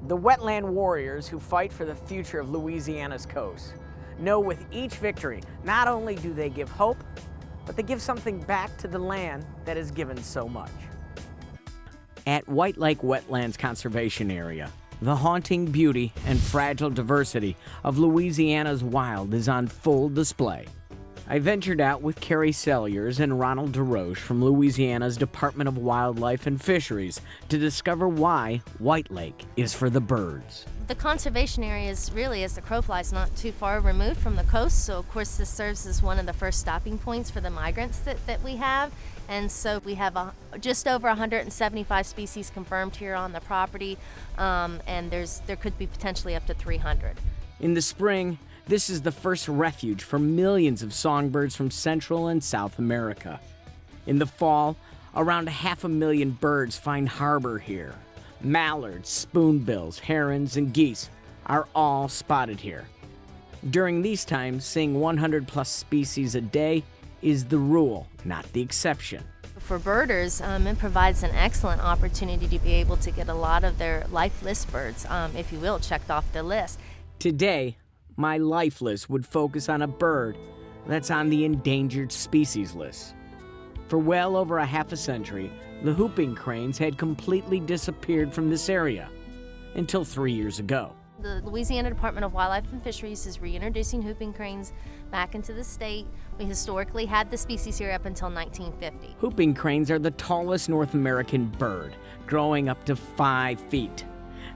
The wetland warriors who fight for the future of Louisiana's coast know with each victory, not only do they give hope, but they give something back to the land that has given so much. At White Lake Wetlands Conservation Area, the haunting beauty and fragile diversity of Louisiana's wild is on full display. I ventured out with Carrie Selliers and Ronald DeRoche from Louisiana's Department of Wildlife and Fisheries to discover why White Lake is for the birds. The conservation area is really, as the crow flies, not too far removed from the coast, so of course this serves as one of the first stopping points for the migrants that we have. And so we have just over 175 species confirmed here on the property, and there could be potentially up to 300. In the spring, this is the first refuge for millions of songbirds from Central and South America. In the fall, around 500,000 birds find harbor here. Mallards, spoonbills, herons, and geese are all spotted here. During these times, seeing 100+ species a day is the rule, not the exception. For birders, it provides an excellent opportunity to be able to get a lot of their lifeless birds, if you will, checked off the list. Today, my life list would focus on a bird that's on the endangered species list. For well over a half a century, the whooping cranes had completely disappeared from this area, until 3 years ago. The Louisiana Department of Wildlife and Fisheries is reintroducing whooping cranes back into the state. We historically had the species here up until 1950. Whooping cranes are the tallest North American bird, growing up to 5 feet.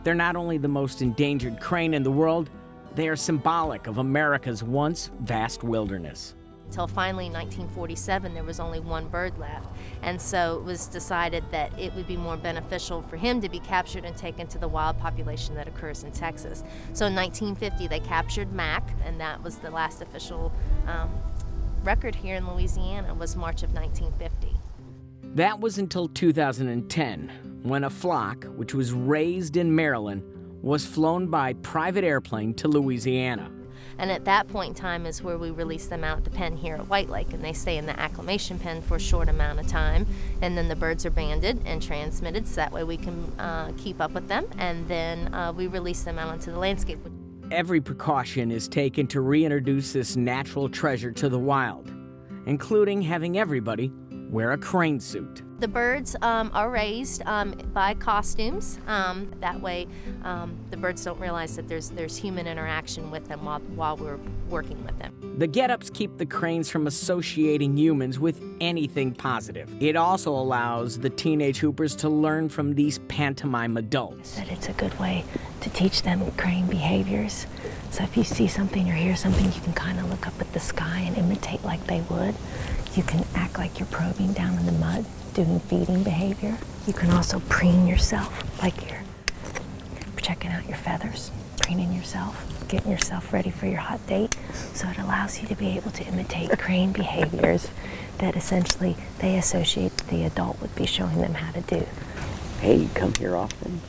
They're not only the most endangered crane in the world, they are symbolic of America's once vast wilderness. Until finally in 1947 there was only one bird left, and so it was decided that it would be more beneficial for him to be captured and taken to the wild population that occurs in Texas. So in 1950 they captured Mac, and that was the last official record here in Louisiana, was March of 1950. That was until 2010, when a flock, which was raised in Maryland, was flown by private airplane to Louisiana. And at that point in time is where we release them out at the pen here at White Lake, and they stay in the acclimation pen for a short amount of time, and then the birds are banded and transmitted, so that way we can keep up with them, and then we release them out onto the landscape. Every precaution is taken to reintroduce this natural treasure to the wild, including having everybody wear a crane suit. The birds are raised by costumes. That way the birds don't realize that there's human interaction with them while we're working with them. The get-ups keep the cranes from associating humans with anything positive. It also allows the teenage hoopers to learn from these pantomime adults. That it's a good way to teach them crane behaviors. So if you see something or hear something, you can kind of look up at the sky and imitate like they would. You can act like you're probing down in the mud, doing feeding behavior. You can also preen yourself, like you're checking out your feathers, preening yourself, getting yourself ready for your hot date. So it allows you to be able to imitate crane behaviors that essentially they associate the adult would be showing them how to do. Hey, you come here often?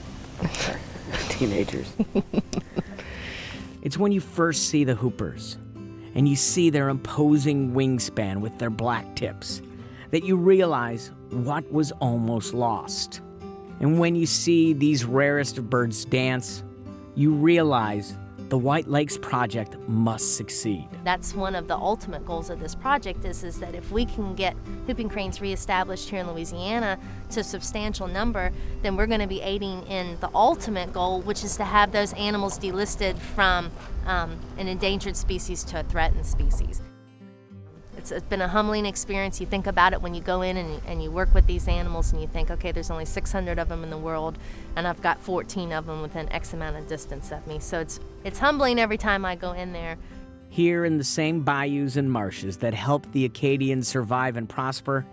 Teenagers. It's when you first see the hoopers, and you see their imposing wingspan with their black tips, that you realize what was almost lost. And when you see these rarest of birds dance, you realize the White Lakes Project must succeed. That's one of the ultimate goals of this project is that if we can get whooping cranes reestablished here in Louisiana to a substantial number, then we're going to be aiding in the ultimate goal, which is to have those animals delisted from an endangered species to a threatened species. It's been a humbling experience. You think about it when you go in and you work with these animals and you think, okay, there's only 600 of them in the world and I've got 14 of them within X amount of distance of me. So it's humbling every time I go in there. Here in the same bayous and marshes that helped the Acadians survive and prosper,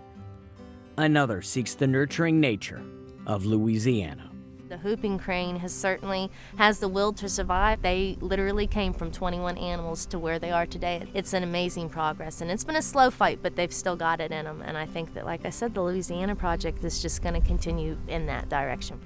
another seeks the nurturing nature of Louisiana. The whooping crane has the will to survive. They literally came from 21 animals to where they are today. It's an amazing progress, and it's been a slow fight, but they've still got it in them. And I think that, like I said, the Louisiana Project is just going to continue in that direction.